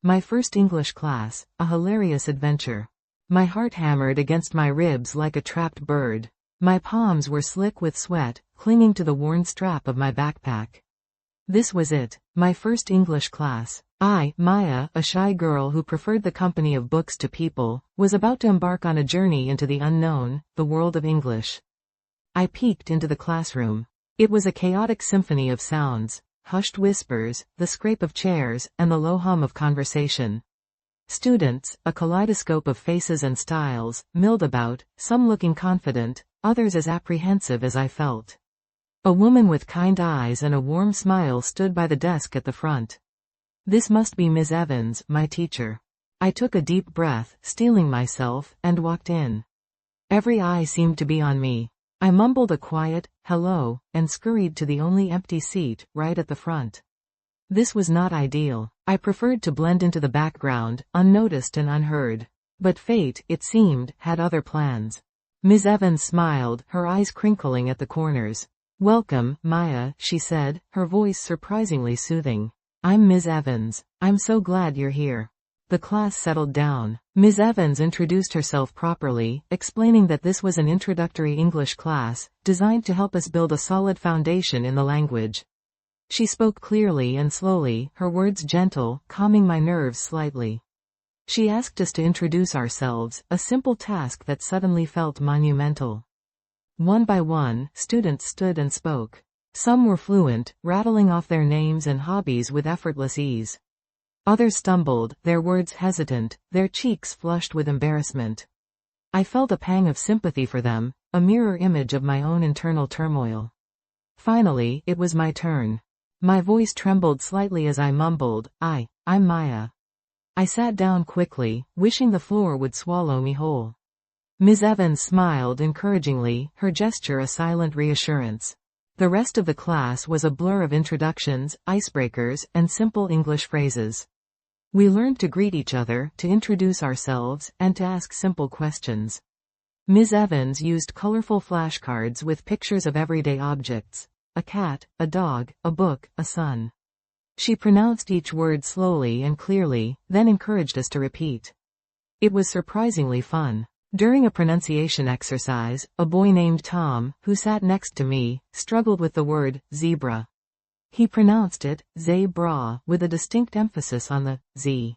My first English class, a hilarious adventure. My heart hammered against my ribs like a trapped bird. My palms were slick with sweat, clinging to the worn strap of my backpack. This was it, my first English class. I, Maya, a shy girl who preferred the company of books to people, was about to embark on a journey into the unknown, the world of English. I peeked into the classroom. It was a chaotic symphony of sounds, hushed whispers, the scrape of chairs, and the low hum of conversation. Students, a kaleidoscope of faces and styles, milled about, some looking confident, others as apprehensive as I felt. A woman with kind eyes and a warm smile stood by the desk at the front. This must be Ms. Evans, my teacher. I took a deep breath, steeling myself, and walked in. Every eye seemed to be on me. I mumbled a quiet, hello, and scurried to the only empty seat, right at the front. This was not ideal. I preferred to blend into the background, unnoticed and unheard. But fate, it seemed, had other plans. Ms. Evans smiled, her eyes crinkling at the corners. "Welcome, Maya," she said, her voice surprisingly soothing. "I'm Ms. Evans. I'm so glad you're here." The class settled down. Ms. Evans introduced herself properly, explaining that this was an introductory English class, designed to help us build a solid foundation in the language. She spoke clearly and slowly, her words gentle, calming my nerves slightly. She asked us to introduce ourselves, a simple task that suddenly felt monumental. One by one, students stood and spoke. Some were fluent, rattling off their names and hobbies with effortless ease. Others stumbled, their words hesitant, their cheeks flushed with embarrassment. I felt a pang of sympathy for them, a mirror image of my own internal turmoil. Finally, it was my turn. My voice trembled slightly as I mumbled, I'm Maya. I sat down quickly, wishing the floor would swallow me whole. Ms. Evans smiled encouragingly, her gesture a silent reassurance. The rest of the class was a blur of introductions, icebreakers, and simple English phrases. We learned to greet each other, to introduce ourselves, and to ask simple questions. Ms. Evans used colorful flashcards with pictures of everyday objects: a cat, a dog, a book, a sun. She pronounced each word slowly and clearly, then encouraged us to repeat. It was surprisingly fun. During a pronunciation exercise, a boy named Tom, who sat next to me, struggled with the word zebra. He pronounced it zebra with a distinct emphasis on the Z.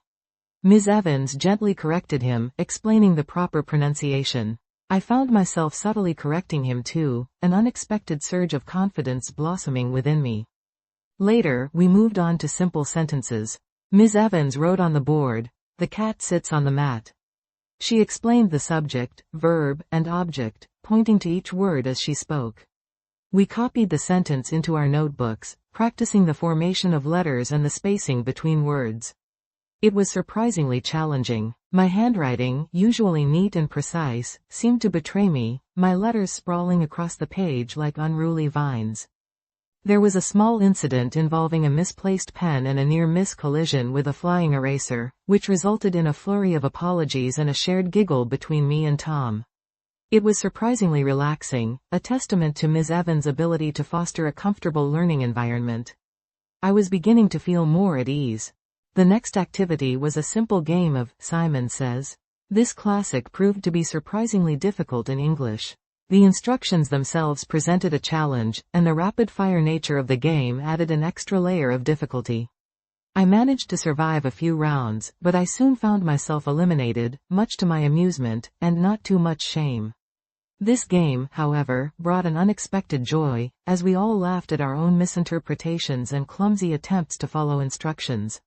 Ms. Evans gently corrected him, explaining the proper pronunciation. I found myself subtly correcting him too, an unexpected surge of confidence blossoming within me. Later, we moved on to simple sentences. Ms. Evans wrote on the board, "The cat sits on the mat." She explained the subject, verb, and object, pointing to each word as she spoke. We copied the sentence into our notebooks, practicing the formation of letters and the spacing between words. It was surprisingly challenging. My handwriting, usually neat and precise, seemed to betray me, my letters sprawling across the page like unruly vines. There was a small incident involving a misplaced pen and a near-miss collision with a flying eraser, which resulted in a flurry of apologies and a shared giggle between me and Tom. It was surprisingly relaxing, a testament to Ms. Evans' ability to foster a comfortable learning environment. I was beginning to feel more at ease. The next activity was a simple game of Simon Says. This classic proved to be surprisingly difficult in English. The instructions themselves presented a challenge, and the rapid-fire nature of the game added an extra layer of difficulty. I managed to survive a few rounds, but I soon found myself eliminated, much to my amusement, and not too much shame. This game, however, brought an unexpected joy, as we all laughed at our own misinterpretations and clumsy attempts to follow instructions.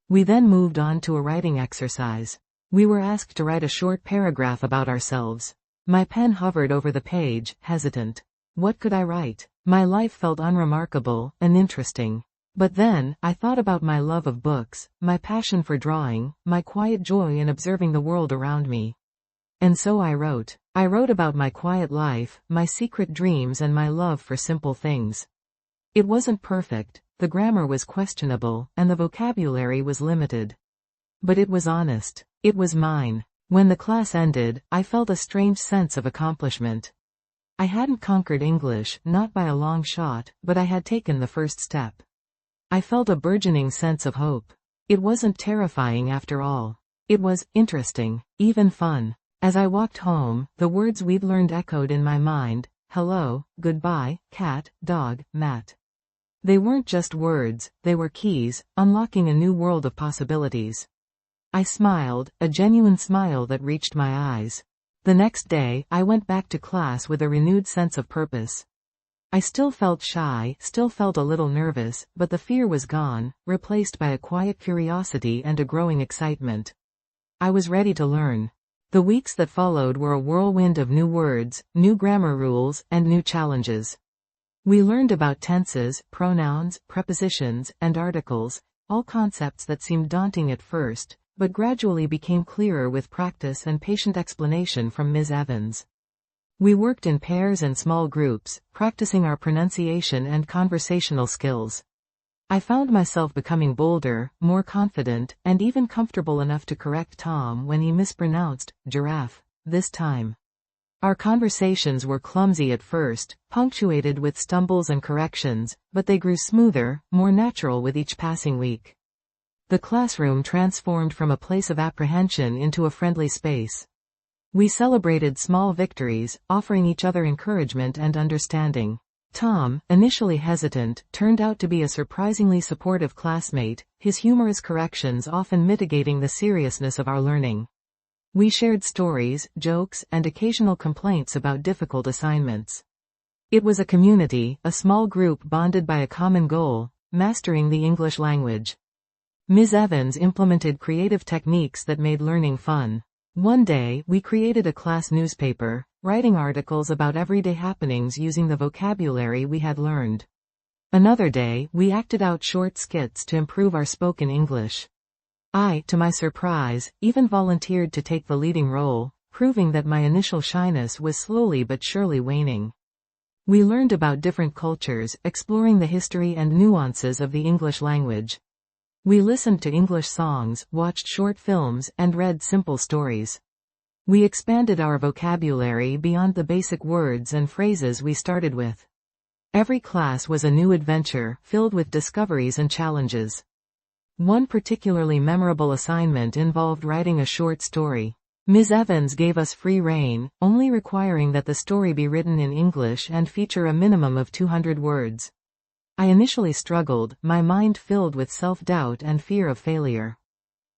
We then moved on to a writing exercise. We were asked to write a short paragraph about ourselves. My pen hovered over the page, hesitant. What could I write? My life felt unremarkable and interesting. But then, I thought about my love of books, my passion for drawing, my quiet joy in observing the world around me. And so I wrote. I wrote about my quiet life, my secret dreams and my love for simple things. It wasn't perfect, the grammar was questionable, and the vocabulary was limited. But it was honest. It was mine. When the class ended, I felt a strange sense of accomplishment. I hadn't conquered English, not by a long shot, but I had taken the first step. I felt a burgeoning sense of hope. It wasn't terrifying after all. It was interesting, even fun. As I walked home, the words we'd learned echoed in my mind: hello, goodbye, cat, dog, mat. They weren't just words, they were keys, unlocking a new world of possibilities. I smiled, a genuine smile that reached my eyes. The next day, I went back to class with a renewed sense of purpose. I still felt shy, still felt a little nervous, but the fear was gone, replaced by a quiet curiosity and a growing excitement. I was ready to learn. The weeks that followed were a whirlwind of new words, new grammar rules, and new challenges. We learned about tenses, pronouns, prepositions, and articles, all concepts that seemed daunting at first, but gradually became clearer with practice and patient explanation from Ms. Evans. We worked in pairs and small groups, practicing our pronunciation and conversational skills. I found myself becoming bolder, more confident, and even comfortable enough to correct Tom when he mispronounced giraffe this time. Our conversations were clumsy at first, punctuated with stumbles and corrections, but they grew smoother, more natural with each passing week. The classroom transformed from a place of apprehension into a friendly space. We celebrated small victories, offering each other encouragement and understanding. Tom, initially hesitant, turned out to be a surprisingly supportive classmate, his humorous corrections often mitigating the seriousness of our learning. We shared stories, jokes, and occasional complaints about difficult assignments. It was a community, a small group bonded by a common goal: mastering the English language. Ms. Evans implemented creative techniques that made learning fun. One day, we created a class newspaper, writing articles about everyday happenings using the vocabulary we had learned. Another day, we acted out short skits to improve our spoken English. I, to my surprise, even volunteered to take the leading role, proving that my initial shyness was slowly but surely waning. We learned about different cultures, exploring the history and nuances of the English language. We listened to English songs, watched short films, and read simple stories. We expanded our vocabulary beyond the basic words and phrases we started with. Every class was a new adventure, filled with discoveries and challenges. One particularly memorable assignment involved writing a short story. Ms. Evans gave us free rein, only requiring that the story be written in English and feature a minimum of 200 words. I initially struggled, my mind filled with self-doubt and fear of failure.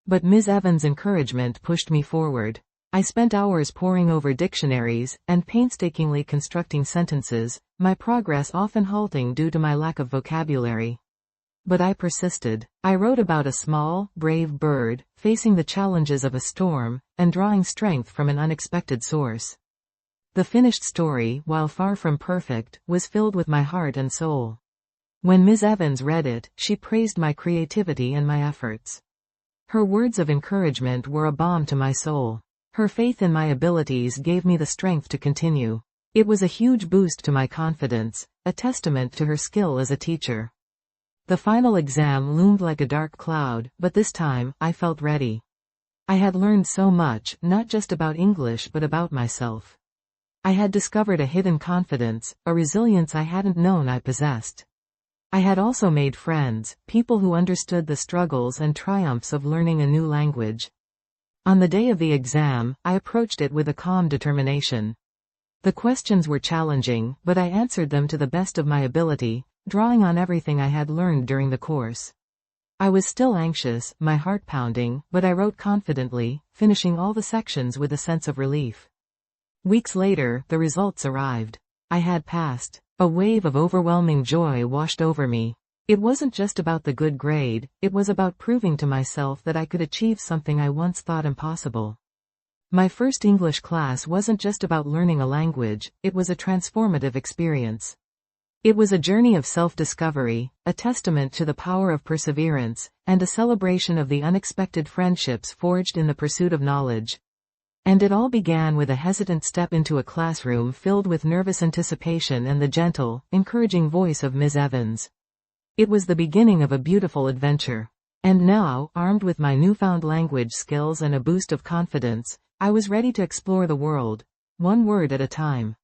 But Ms. Evans' encouragement pushed me forward. I spent hours poring over dictionaries, and painstakingly constructing sentences, my progress often halting due to my lack of vocabulary. But I persisted. I wrote about a small, brave bird, facing the challenges of a storm, and drawing strength from an unexpected source. The finished story, while far from perfect, was filled with my heart and soul. When Ms. Evans read it, she praised my creativity and my efforts. Her words of encouragement were a balm to my soul. Her faith in my abilities gave me the strength to continue. It was a huge boost to my confidence, a testament to her skill as a teacher. The final exam loomed like a dark cloud, but this time, I felt ready. I had learned so much, not just about English but about myself. I had discovered a hidden confidence, a resilience I hadn't known I possessed. I had also made friends, people who understood the struggles and triumphs of learning a new language. On the day of the exam, I approached it with a calm determination. The questions were challenging, but I answered them to the best of my ability, drawing on everything I had learned during the course. I was still anxious, my heart pounding, but I wrote confidently, finishing all the sections with a sense of relief. Weeks later, the results arrived. I had passed. A wave of overwhelming joy washed over me. It wasn't just about the good grade, it was about proving to myself that I could achieve something I once thought impossible. My first English class wasn't just about learning a language, it was a transformative experience. It was a journey of self-discovery, a testament to the power of perseverance, and a celebration of the unexpected friendships forged in the pursuit of knowledge. And it all began with a hesitant step into a classroom filled with nervous anticipation and the gentle, encouraging voice of Ms. Evans. It was the beginning of a beautiful adventure. And now, armed with my newfound language skills and a boost of confidence, I was ready to explore the world, one word at a time.